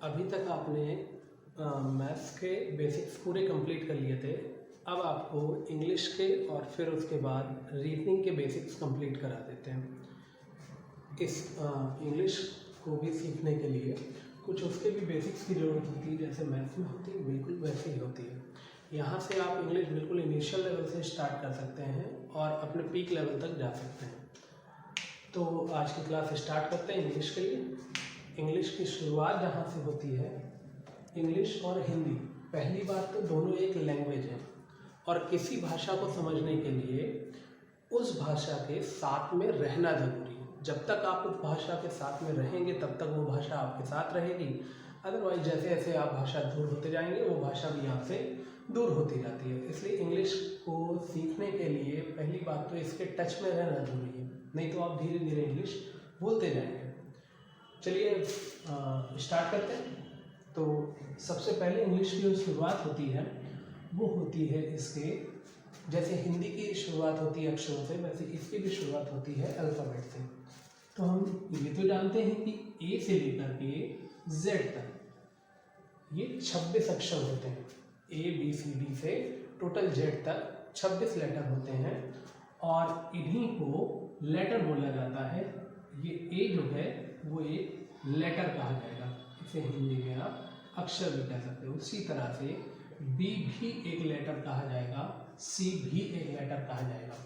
अभी तक आपने मैथ्स के बेसिक्स पूरे कंप्लीट कर लिए थे। अब आपको इंग्लिश के और फिर उसके बाद रीजनिंग के बेसिक्स कंप्लीट करा देते हैं। इस इंग्लिश को भी सीखने के लिए कुछ उसके भी बेसिक्स की ज़रूरत होती है, जैसे मैथ्स में होती है बिल्कुल वैसे ही होती है। यहाँ से आप इंग्लिश बिल्कुल इनिशियल लेवल से स्टार्ट कर सकते हैं और अपने पीक लेवल तक जा सकते हैं। तो आज की क्लास स्टार्ट करते हैं इंग्लिश के लिए। इंग्लिश की शुरुआत जहाँ से होती है, इंग्लिश और हिंदी, पहली बात तो दोनों एक लैंग्वेज है और किसी भाषा को समझने के लिए उस भाषा के साथ में रहना ज़रूरी है। जब तक आप उस भाषा के साथ में रहेंगे तब तक वो भाषा आपके साथ रहेगी। अदरवाइज जैसे जैसे आप भाषा दूर होते जाएंगे वो भाषा भी आपसे दूर होती जाती है। इसलिए इंग्लिश को सीखने के लिए पहली बात तो इसके टच में रहना ज़रूरी है, नहीं तो आप धीरे धीरे इंग्लिश भूलते जाएंगे। चलिए स्टार्ट करते हैं। तो सबसे पहले इंग्लिश की जो शुरुआत होती है वो होती है इसके, जैसे हिंदी की शुरुआत होती है अक्षरों से, वैसे इसकी भी शुरुआत होती है अल्फ़ाबेट से। तो हम ये तो जानते हैं कि ए से लेकर के जेड तक ये 26 अक्षर होते हैं। ए बी सी डी से टोटल जेड तक 26 लेटर होते हैं और इन्हीं को लेटर बोला जाता है। ये ए जो है वो एक लेटर कहा जाएगा, इसे हिंदी में आप अक्षर भी कह सकते हो। उसी तरह से बी भी एक लेटर कहा जाएगा, सी भी एक लेटर कहा जाएगा।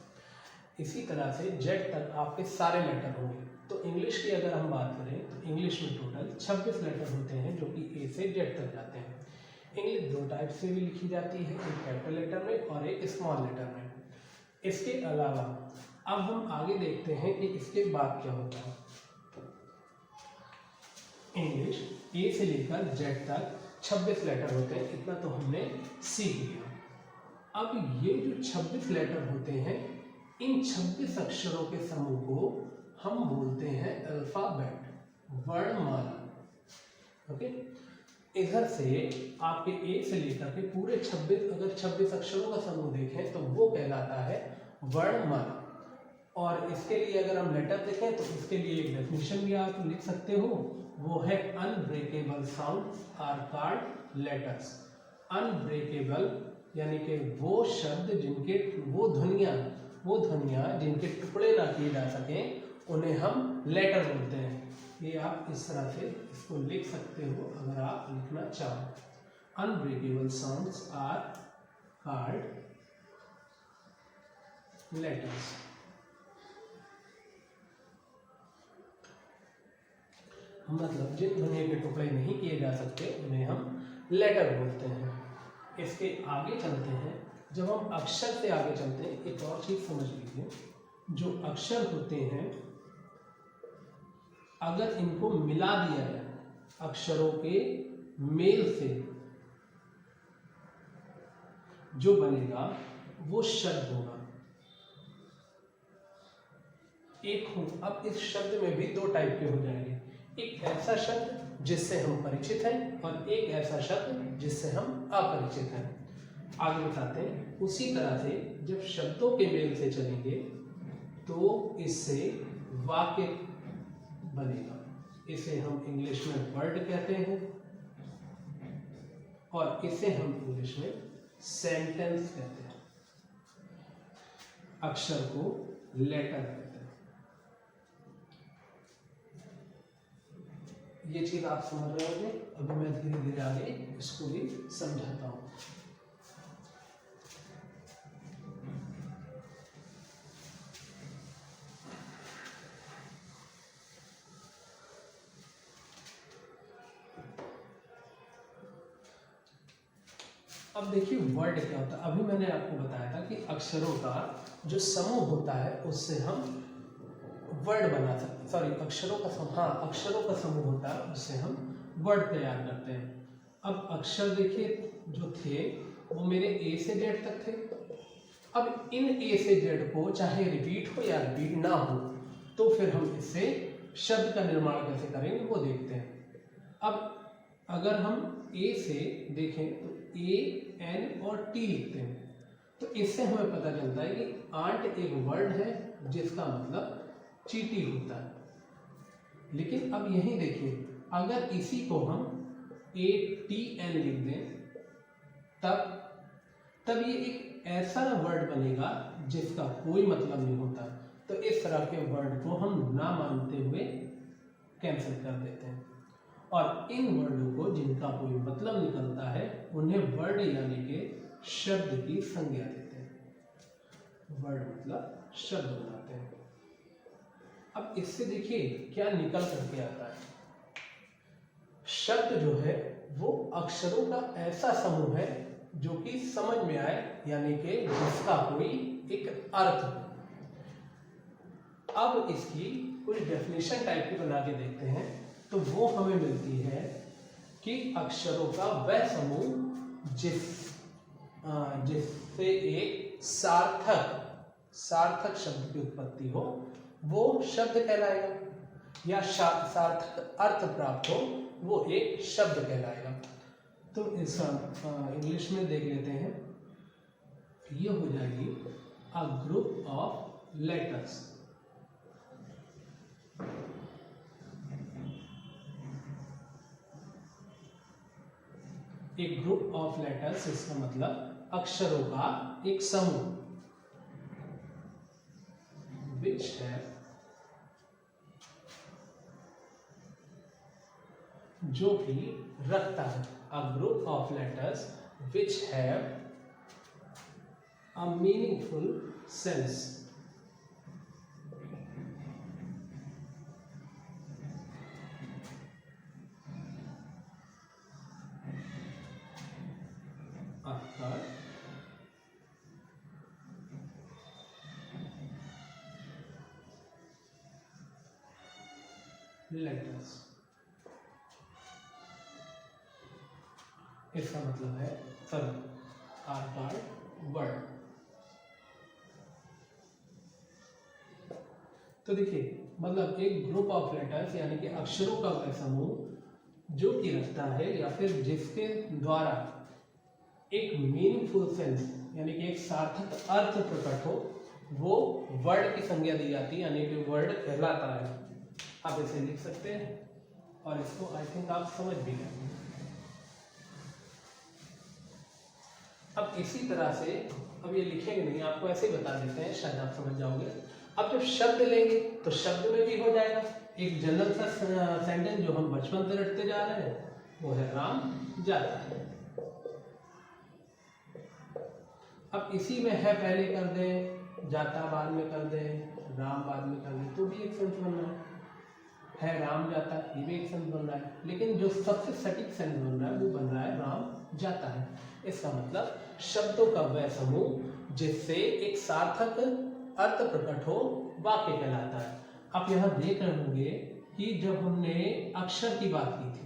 इसी तरह से जेड तक आपके सारे लेटर होंगे। तो इंग्लिश की अगर हम बात करें तो इंग्लिश में टोटल 26 लेटर होते हैं जो कि ए से जेड तक जाते हैं। इंग्लिश दो टाइप से भी लिखी जाती है, एक कैपिटल लेटर में और एक स्मॉल लेटर में। इसके अलावा अब हम आगे देखते हैं कि इसके बाद क्या होता है। इंग्लिश ए से लेकर जेड तक 26 लेटर होते हैं, इतना तो हमने सीख लिया। अब ये जो 26 लेटर होते हैं, इन 26 अक्षरों के समूह को हम बोलते हैं अल्फाबेट, वर्णमाला। ओके, इधर से आपके ए से लेकर के पूरे 26 अक्षरों का समूह देखें तो वो कहलाता है वर्णमाला। और इसके लिए अगर हम लेटर देखें तो इसके लिए एक डेफिनेशन भी आप लिख सकते हो, वो है unbreakable sounds are called letters. Unbreakable यानी कि वो शब्द जिनके वो ध्वनियाँ जिनके टुकड़े ना किए जा सकें उन्हें हम लेटर बोलते हैं। ये आप इस तरह से इसको लिख सकते हो अगर आप लिखना चाहो। Unbreakable sounds are called letters. मतलब जिन ध्वनियों के टुकड़े नहीं किए जा सकते उन्हें हम लेटर बोलते हैं। इसके आगे चलते हैं, जब हम अक्षर से आगे चलते हैं एक और चीज समझ लीजिए, जो अक्षर होते हैं अगर इनको मिला दिया जाए, अक्षरों के मेल से जो बनेगा वो शब्द होगा। अब इस शब्द में भी दो टाइप के हो जाएंगे, एक ऐसा शब्द जिससे हम परिचित हैं और एक ऐसा शब्द जिससे हम अपरिचित हैं। आगे बताते हैं। उसी तरह से जब शब्दों के मेल से चलेंगे तो इससे वाक्य बनेगा। इसे हम इंग्लिश में वर्ड कहते हैं और इसे हम इंग्लिश में सेंटेंस कहते हैं। अक्षर को लेटर कहते हैं। ये चीज आप समझ रहे होंगे। अभी मैं धीरे धीरे आगे इसको भी समझाता हूं। अब देखिए वर्ड क्या होता है। अभी मैंने आपको बताया था कि अक्षरों का जो समूह होता है उससे हम वर्ड बना सकते, सॉरी अक्षरों का समूह होता है उससे हम वर्ड तैयार करते हैं। अब अक्षर देखिए जो थे वो मेरे ए से जेड तक थे। अब इन ए से जेड को चाहे रिपीट हो या रिपीट ना हो तो फिर हम इससे शब्द का निर्माण कैसे करेंगे वो देखते हैं। अब अगर हम ए से देखें तो ए एन और टी लिखते हैं तो इससे हमें पता चलता है कि आंट एक वर्ड है जिसका मतलब चींटी होता है। लेकिन अब यही देखिए, अगर इसी को हम ATN लिख दें, तब ये एक ऐसा वर्ड बनेगा जिसका कोई मतलब नहीं होता। तो इस तरह के वर्ड को हम ना मानते हुए कैंसिल कर देते हैं, और इन वर्डों को जिनका कोई मतलब निकलता है उन्हें वर्ड यानी के शब्द की संज्ञा देते हैं। वर्ड मतलब शब्द बनाते हैं। अब इससे देखिए क्या निकल करके आता है। शब्द जो है वो अक्षरों का ऐसा समूह है जो कि समझ में आए, यानी कि जिसका कोई एक अर्थ हो। अब इसकी कुछ डेफिनेशन टाइप की बना के देखते हैं, तो वो हमें मिलती है कि अक्षरों का वह समूह जिससे एक सार्थक शब्द की उत्पत्ति हो, वो शब्द कहलाएगा, या सार्थक अर्थ प्राप्त हो, वो एक शब्द कहलाएगा। तो इस इंग्लिश में देख लेते हैं। ये हो जाएगी अ ग्रुप ऑफ लेटर्स। एक ग्रुप ऑफ लेटर्स, इसका मतलब अक्षरों का एक समूह, which है जो कि रखता है, a group of letters which have a meaningful sense, अक्षर लेटर्स। इसका मतलब है वर्ड। तो देखिए मतलब एक ग्रुप ऑफ लेटर्स यानी कि अक्षरों का वह समूह जो कि रखता है या फिर जिसके द्वारा एक मीनिंगफुल सेंस यानी कि एक सार्थक अर्थ प्रकट हो, वो वर्ड की संज्ञा दी जाती है, यानी कि वर्ड कहलाता है। आप इसे लिख सकते हैं और इसको आई थिंक आप समझ भी गए। अब इसी तरह से अब ये लिखेंगे नहीं, आपको ऐसे ही बता देते हैं, शायद आप समझ जाओगे। अब जब शब्द लेंगे तो शब्द में भी हो जाएगा एक जनरल सा सेंटेंस जो हम बचपन से रटते जा रहे हैं, वो है राम जाता है। अब इसी में है पहले कर दें, जाता बाद में कर दें, राम बाद में कर दें, तो भी एक सेंस बन रहा है राम जाता, ये भी एक सेंस बन रहा है। लेकिन जो सबसे सटीक सेंस बन रहा है वो बन रहा है राम जाता है। इसका मतलब शब्दों का वह समूह जिससे एक सार्थक अर्थ प्रकट हो, वाक्य कहलाता है। आप यहाँ देख रहे होंगे कि जब हमने अक्षर की बात की थी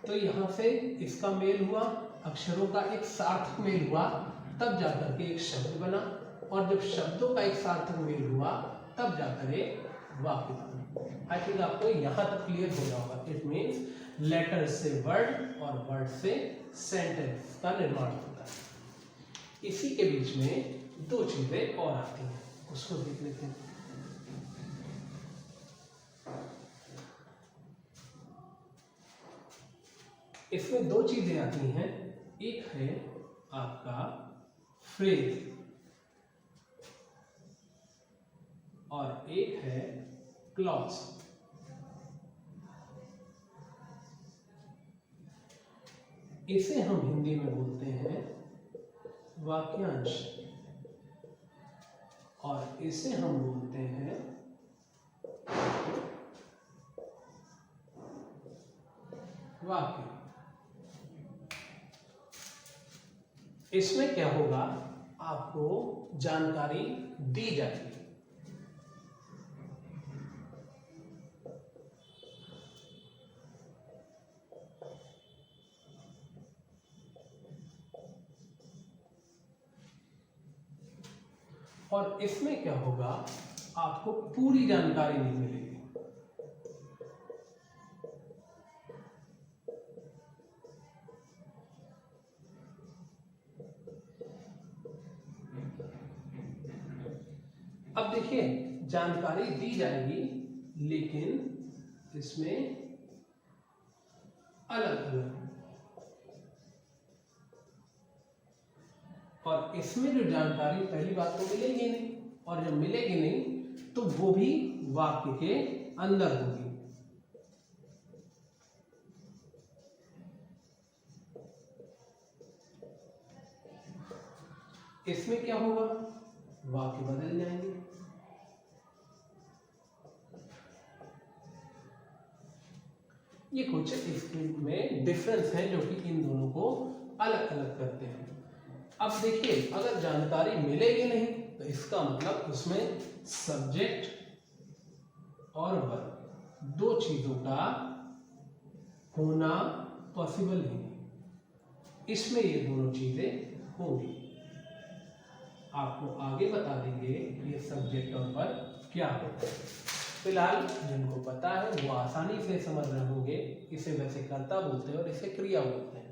तो यहाँ से इसका मेल हुआ, अक्षरों का एक सार्थक मेल हुआ, तब जाकर के एक शब्द बना, और जब शब्दों का एक सार्थक मेल हुआ तब जाकर एक वाक्य बना। आई थिंक आपको यहाँ तक क्लियर हो जाएगा। इट मीन्स लेटर से वर्ड और वर्ड से सेंटेंस का निर्माण होता है। इसी के बीच में दो चीजें और आती हैं, उसको देख लेते हैं। इसमें दो चीजें आती हैं, एक है आपका फ्रेज और एक है क्लॉज। इसे हम हिंदी में बोलते हैं वाक्यांश और इसे हम बोलते हैं वाक्य। इसमें क्या होगा, आपको जानकारी दी जाती है। और इसमें क्या होगा, आपको पूरी जानकारी नहीं मिलेगी। अब देखिए जानकारी दी जाएगी, लेकिन इसमें अलग अलग। और इसमें जो जानकारी पहली बात तो मिलेगी नहीं, और जब मिलेगी नहीं तो वो भी वाक्य के अंदर होगी। इसमें क्या होगा, वाक्य बदल जाएंगे। ये कुछ इसमें डिफरेंस है जो कि इन दोनों को अलग अलग करते हैं। अब देखिए, अगर जानकारी मिलेगी नहीं तो इसका मतलब उसमें सब्जेक्ट और वर्ब दो चीजों का होना पॉसिबल ही नहीं। इसमें ये दोनों चीजें होंगी। आपको आगे बता देंगे ये सब्जेक्ट और वर्ब क्या होता है। फिलहाल जिनको पता है वो आसानी से समझ रहे होंगे, इसे वैसे कर्ता बोलते हैं और इसे क्रिया बोलते हैं।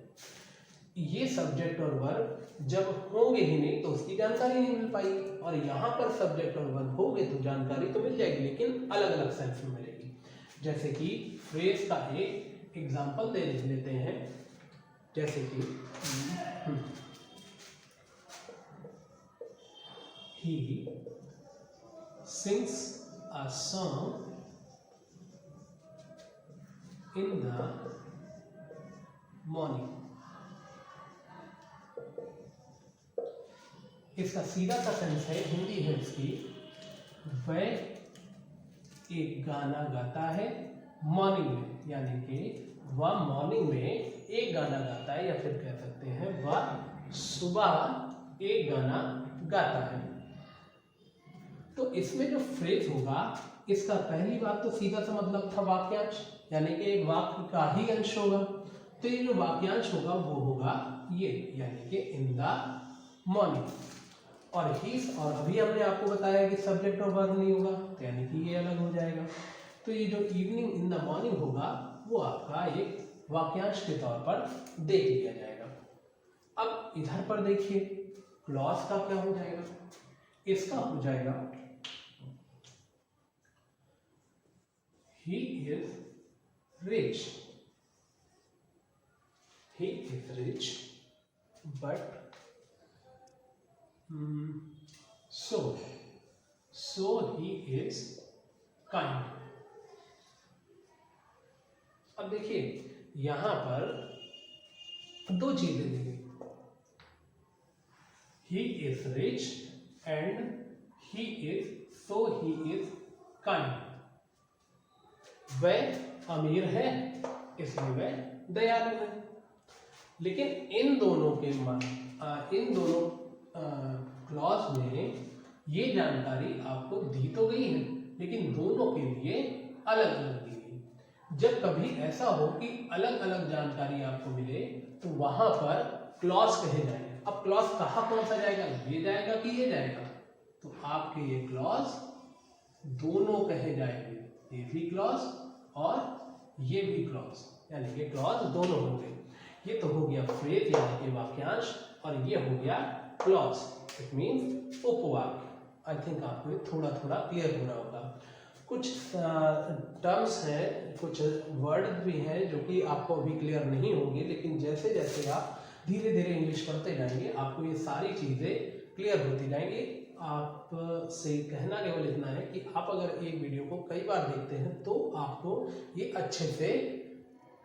ये सब्जेक्ट और वर्ब जब होंगे ही नहीं तो उसकी जानकारी नहीं मिल पाएगी, और यहाँ पर सब्जेक्ट और वर्ब होंगे तो जानकारी तो मिल जाएगी, लेकिन अलग अलग सेंस में मिलेगी। जैसे कि फ्रेज का एक एग्जाम्पल दे लेते हैं, जैसे कि he sings a song in the morning। इसका सीधा सा सेंस है, हिंदी है इसकी, वह एक गाना गाता है मॉर्निंग में, यानी कि वह मॉर्निंग में एक गाना गाता है, या फिर कह सकते हैं वह सुबह एक गाना गाता है। तो इसमें जो फ्रेज होगा, इसका पहली बात तो सीधा सा मतलब था वाक्यांश, यानी कि एक वाक्य का ही अंश होगा। तो ये जो वाक्यांश होगा वो होगा ये, यानी कि इन द मॉर्निंग। और हीस, और अभी हमने आपको बताया कि सब्जेक्ट और वर्ब नहीं होगा, तो यानी कि ये अलग हो जाएगा। तो ये जो इवनिंग इन द मॉर्निंग होगा वो आपका एक वाक्यांश के तौर पर देख लिया जाएगा। अब इधर पर देखिए, क्लॉज का क्या हो जाएगा, इसका हो जाएगा he is rich, he is rich but so he is kind। अब देखिए यहां पर दो चीजें दी गई, he is rich and he is kind। वह अमीर है इसलिए वह दयालु है। लेकिन इन दोनों क्लॉज में ये जानकारी आपको दी तो गई है, लेकिन दोनों के लिए अलग अलग दी गई। जब कभी ऐसा हो कि अलग अलग जानकारी आपको मिले तो वहां पर क्लॉज कहे जाएंगे। अब क्लॉज कहाँ कौन सा जाएगा, ये जाएगा कि ये जाएगा, तो आपके ये क्लॉज दोनों कहे जाएंगे, ये भी क्लॉज और ये भी क्लॉज, यानी कि क्लॉज दोनों होंगे। ये तो हो गया फ्रेज यानी कि वाक्यांश, और ये हो गया क्लॉज, इट मींस उपवाक्य। आई थिंक आपको थोड़ा थोड़ा क्लियर हो रहा होगा। कुछ टर्म्स हैं, कुछ वर्ड भी हैं जो कि आपको अभी क्लियर नहीं होंगे, लेकिन जैसे जैसे आप धीरे धीरे इंग्लिश पढ़ते जाएंगे आपको ये सारी चीज़ें क्लियर होती जाएंगी। आपसे कहना केवल इतना है कि आप अगर एक वीडियो को कई बार देखते हैं तो आपको ये अच्छे से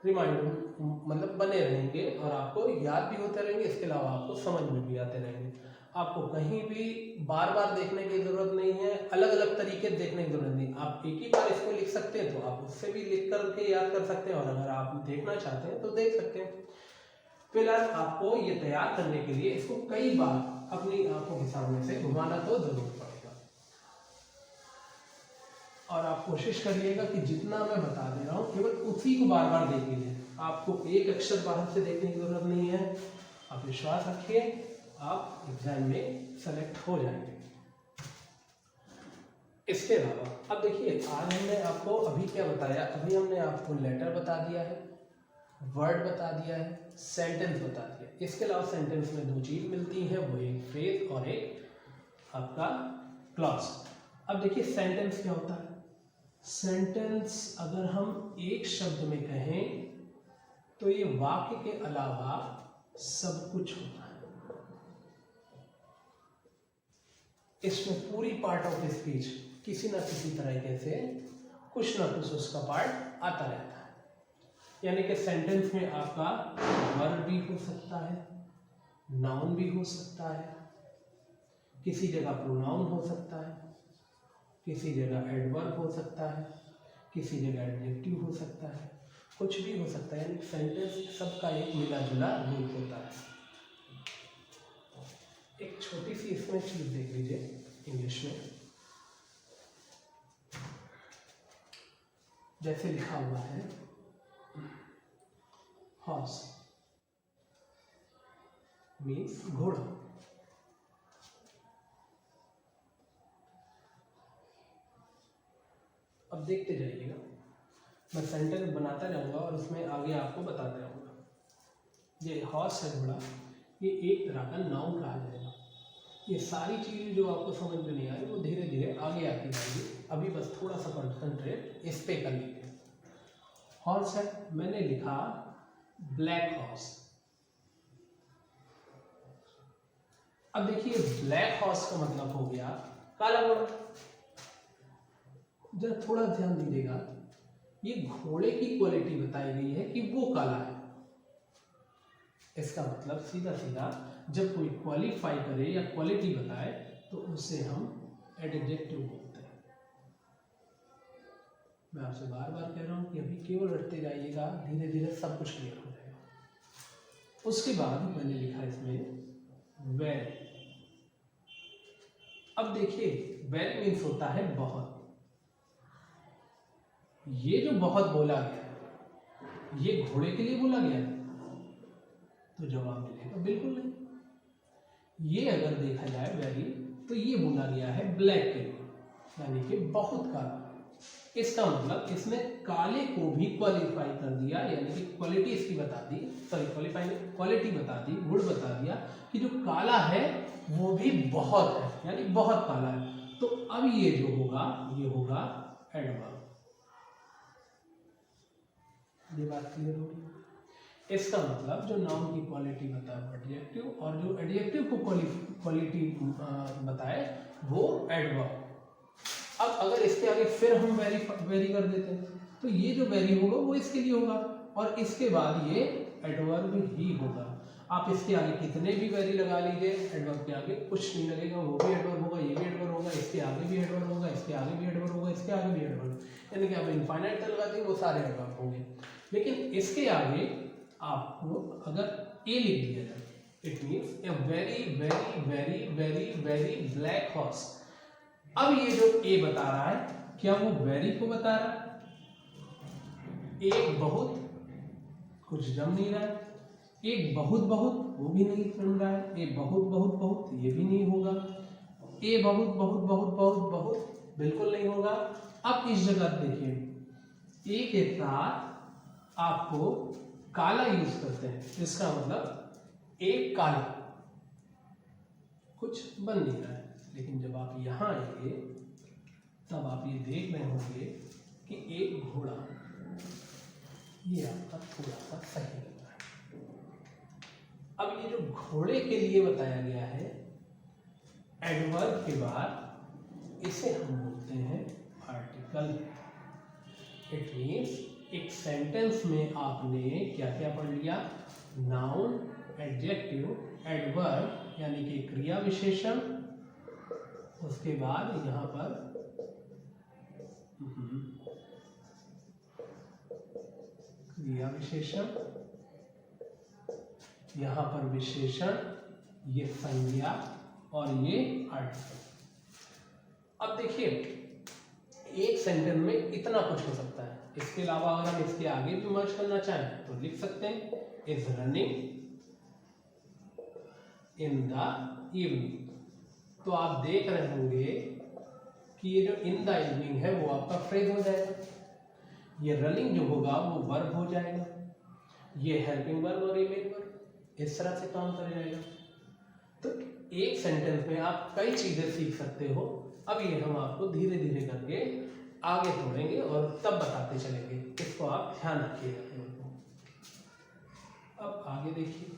रिमाइंड मतलब बने रहेंगे और आपको याद भी होते रहेंगे, इसके अलावा आपको समझ में भी आते रहेंगे। आपको कहीं भी बार बार देखने की जरूरत नहीं है, अलग अलग तरीके देखने की जरूरत नहीं। आप एक ही बार इसको लिख सकते हैं तो आप उससे भी लिख करके याद कर सकते हैं, और अगर आप देखना चाहते हैं तो देख सकते हैं। फिलहाल आपको ये तैयार करने के लिए इसको कई बार अपनी आंखों के सामने से घुमाना तो जरूर पड़ेगा, और आप कोशिश करिएगा कि जितना मैं बता दे रहा हूँ केवल उसी को बार बार देख लीजिए। आपको एक अक्षर बाहर से देखने की जरूरत नहीं है। आप विश्वास रखिए, आप एग्जाम में सेलेक्ट हो जाएंगे। इसके अलावा अब देखिए, आज हमने आपको अभी क्या बताया, अभी हमने आपको लेटर बता दिया है, वर्ड बता दिया है, सेंटेंस बता दिया। इसके अलावा सेंटेंस में दो चीज मिलती है, वो एक फ्रेज और एक आपका क्लॉज। अब देखिए सेंटेंस क्या होता है। सेंटेंस अगर हम एक शब्द में कहें तो ये वाक्य के अलावा सब कुछ होता है। इसमें पूरी पार्ट ऑफ स्पीच किसी ना किसी तरीके से कुछ ना कुछ उसका पार्ट आता रहता है। यानी कि सेंटेंस में आपका वर्ब भी हो सकता है, नाउन भी हो सकता है, किसी जगह प्रोनाउन हो सकता है, किसी जगह एडवर्ब हो सकता है, किसी जगह एडजेक्टिव हो सकता है, कुछ भी हो सकता है। यानी सेंटेंस सबका एक मिला जुला रूप होता है। एक छोटी सी इसमें चीज देख लीजिए इंग्लिश में, जैसे लिखा हुआ है हॉर्स मीन्स घोड़ा। अब देखते जाइएगा, मैं सेंटेंस बनाता जाऊंगा और उसमें आगे आपको बताता जाऊंगा। ये हॉर्स है घोड़ा, ये एक तरह का नाउन कहा जाएगा। ये सारी चीज़ें जो आपको समझ में नहीं आ रही वो धीरे धीरे आगे आती जाएगी। अभी बस थोड़ा सा कंसंट्रेट इस पे कर लीजिए। हॉर्स है, मैंने लिखा ब्लैक हॉर्स। अब देखिए ब्लैक हॉर्स का मतलब हो गया काला घोड़ा। जरा थोड़ा ध्यान दीजिएगा, ये घोड़े की क्वालिटी बताई गई है कि वो काला है। इसका मतलब सीधा सीधा जब कोई क्वालिफाई करे या क्वालिटी बताए तो उसे हम एडजेक्टिव बोलते हैं। मैं आपसे बार बार कह रहा हूं कि अभी केवल रटते जाइएगा, धीरे धीरे सब कुछ क्लियर हो जाएगा। उसके बाद मैंने लिखा इसमें वेरी। अब देखिए वेरी मीन्स होता है बहुत। ये जो बहुत बोला गया ये घोड़े के लिए बोला गया है, तो जवाब मिलेगा बिल्कुल नहीं। ये अगर देखा जाए वेरी, तो ये बोला गया है ब्लैक के लिए, यानी कि बहुत काला। इसका मतलब इसने काले को भी क्वालिफाई कर दिया, यानी कि क्वालिटी इसकी बता दी, सॉरी क्वालिफाई नहीं, क्वालिटी बता दी, गुण बता दिया कि जो काला है वो भी बहुत है, यानी बहुत काला है। तो अब ये जो होगा ये होगा एडवर्ब। ये बात क्लियर होगी। इसका मतलब जो नाउन की क्वालिटी बताए एडजेक्टिव, और जो एडजेक्टिव को क्वालिटी बताए वो एडवर्ब। अब अगर इसके आगे फिर हम वेरी कर देते हैं तो ये जो वेरी होगा वो इसके लिए होगा, और इसके बाद ये एडवर्ब ही होगा। आप इसके आगे कितने भी वेरी लगा लीजिए, एडवर्ब के आगे कुछ नहीं लगेगा, वो भी एडवर्ब होगा, ये भी एडवर्ब होगा, इसके आगे भी एडवर्ब होगा, इसके आगे भी एडवर्ब होगा, इसके आगे भी एडवर्ब, यानी कि आप इनफाइनाइट तक लगाते हैं वो सारे एडवर्ब होंगे। लेकिन इसके आगे आपको अगर ए लिख दिया जाए, it means a very very very very very black horse. अब ये जो ए बता रहा है, क्या वो वेरी को बता रहा है? एक बहुत कुछ जम नहीं रहा है, एक बहुत बहुत वो भी नहीं जम रहा है, ए बहुत बहुत बहुत ये भी नहीं होगा, ए बहुत बहुत बहुत बहुत बहुत बिल्कुल नहीं होगा। अब इस जगह देखिए ए के साथ आपको काला यूज करते हैं, इसका मतलब एक काला कुछ बन नहीं रहा है। लेकिन जब आप यहां आएंगे तब आप ये देख रहे होंगे कि एक घोड़ा, ये आपका थोड़ा सा सही लग रहा है। अब ये जो घोड़े के लिए बताया गया है एडवर्ब के बाद, इसे हम बोलते हैं आर्टिकल। इट मीन्स एक सेंटेंस में आपने क्या क्या पढ़ लिया? नाउन, एडजेक्टिव, एडवर्ब यानी कि क्रिया विशेषण, उसके बाद यहाँ पर क्रिया विशेषण, यहाँ पर विशेषण, ये संज्ञा और ये आर्टिकल। अब देखिए एक सेंटेंस में इतना कुछ हो सकता है। इसके अलावा अगर हम इसके आगे भी मर्ज करना चाहें तो लिख सकते हैं is running in the evening. तो आप देख रहे होंगे कि ये जो इन द इवनिंग है वो आपका फ्रेज हो जाएगा, ये रनिंग जो होगा वो वर्ब हो जाएगा, ये हेल्पिंग वर्ब और इमेज वर्ब, इस तरह से काम कर जाएगा। तो एक सेंटेंस में आप कई चीजें सीख सकते हो। अब ये हम आपको धीरे धीरे करके आगे तोड़ेंगे और तब बताते चलेंगे, इसको आप ध्यान रखिएगा। अब आगे देखिए,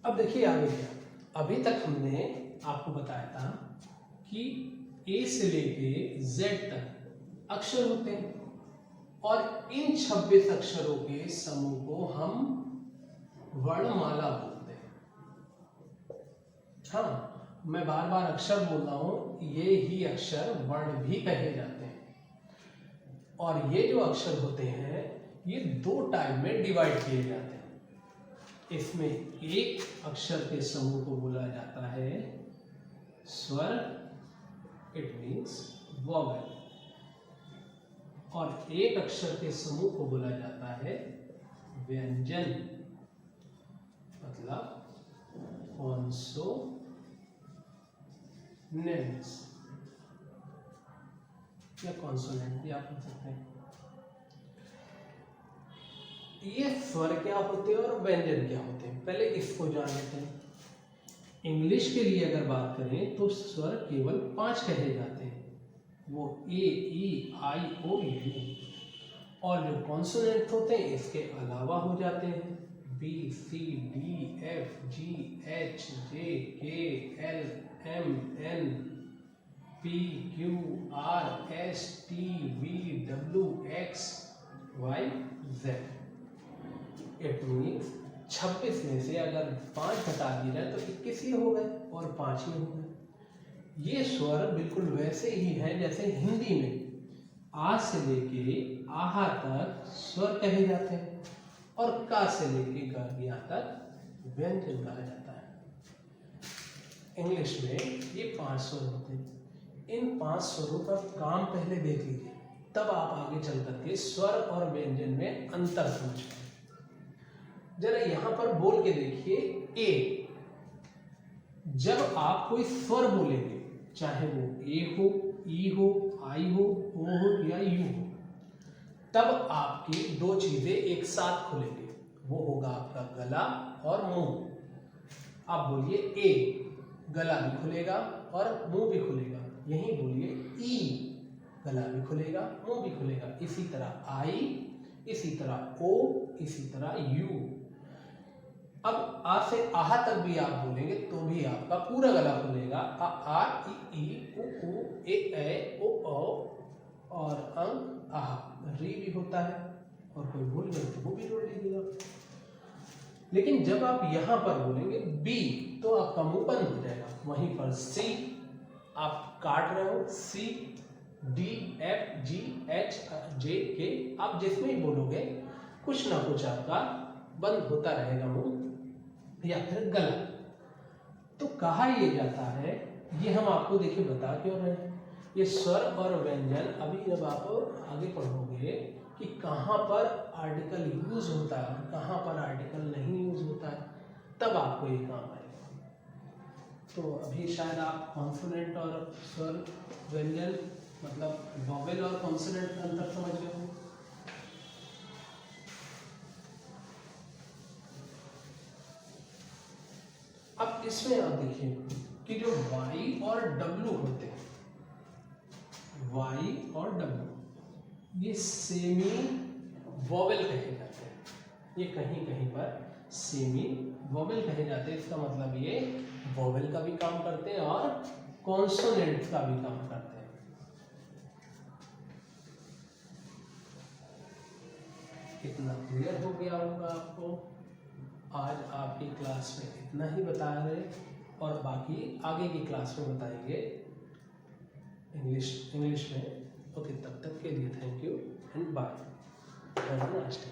अब देखिए आगे क्या। अभी तक हमने आपको बताया था कि ए से लेके जेड तक अक्षर होते हैं और इन 26 अक्षरों के समूह को हम वर्णमाला बोलते हैं। हाँ, मैं बार बार अक्षर बोल रहा हूं, ये ही अक्षर वर्ण भी कहे जाते हैं। और ये जो अक्षर होते हैं ये 2 टाइप में डिवाइड किए जाते हैं। इसमें एक अक्षर के समूह को बोला जाता है स्वर, इट मीन्स वॉवेल, और एक अक्षर के समूह को बोला जाता है व्यंजन, मतलब कॉन्सोनेंट्स या कॉन्सोनेंट भी आप बोल सकते हैं। ये स्वर क्या होते हैं और व्यंजन क्या होते हैं, पहले इसको जान लेते हैं। इंग्लिश के लिए अगर बात करें तो स्वर केवल 5 कहे जाते हैं, वो ए, ई, आई, ओ, यू। और जो कॉन्सोनेंट होते हैं इसके अलावा हो जाते हैं B, C, D, F, G, H, J, K, L, M, N, P, Q, R, S, T, V, W, X, Y, Z. It means 26 में से अगर 5 घटा दिए जाए तो 21 ही हो गए और 5 ही हो गए। ये स्वर बिल्कुल वैसे ही हैं जैसे हिंदी में आ से लेके आहा तक स्वर कहे जाते हैं और का से लेके ग तक व्यंजन कहा जाता है। इंग्लिश में ये 5 स्वर होते हैं। इन 5 स्वरों का काम पहले देख लीजिए, तब आप आगे चल करके स्वर और व्यंजन में अंतर समझ पाएंगे। जरा यहां पर बोल के देखिए, ए। जब आप कोई स्वर बोलेंगे, चाहे वो ए हो, ई हो, आई हो, ओ हो या यू हो, तब आपकी 2 चीजें एक साथ खुलेंगे। वो होगा आपका गला और मुंह। आप बोलिए ए, गला भी खुलेगा और मुंह भी खुलेगा। यहीं बोलिए ई, गला भी खुलेगा, मुंह भी खुलेगा। इसी तरह आई, इसी तरह ओ, इसी तरह यू। अब आ से आहा तक भी आप बोलेंगे तो भी आपका पूरा गला खुलेगा। आ, ई, उ, ए, ओ, और अंग आहा। री भी होता है और कोई भूल गए तो वो भी जोड़ लीजिएगा। लेकिन जब आप यहां पर बोलेंगे बी तो आपका मुंह बंद हो जाएगा। वहीं पर सी आप काट रहे हो, सी, D, F, G, H, J, के, आप जिसमें ही बोलोगे कुछ ना कुछ आपका बंद होता रहेगा मुंह या फिर गला। तो कहा ये जाता है, ये हम आपको देखिए बता क्यों रहे हैं, ये स्वर और व्यंजन अभी जब आप आगे पढ़ोगे कि कहाँ पर आर्टिकल यूज होता है और कहाँ पर आर्टिकल नहीं यूज होता है, तब आपको ये काम आएगा। तो अभी शायद आप कॉन्सोनेंट और स्वर व्यंजन मतलब वॉवेल और कॉन्सोनेंट का अंतर समझ गए हो। अब इसमें आप देखिए कि जो Y और W होते हैं, Y और W ये सेमी वॉवेल कहे जाते हैं। ये कहीं कहीं पर सेमी वॉवेल कहे जाते हैं। इसका मतलब ये वॉवेल का भी काम करते हैं और कॉन्सोनेंट का भी काम करते हैं। कितना क्लियर हो गया होगा आपको। आज आपकी क्लास में इतना ही बता रहे और बाकी आगे की क्लास में बताएंगे इंग्लिश में। ओके, तब तक के लिए thank you and bye. Have a nice day.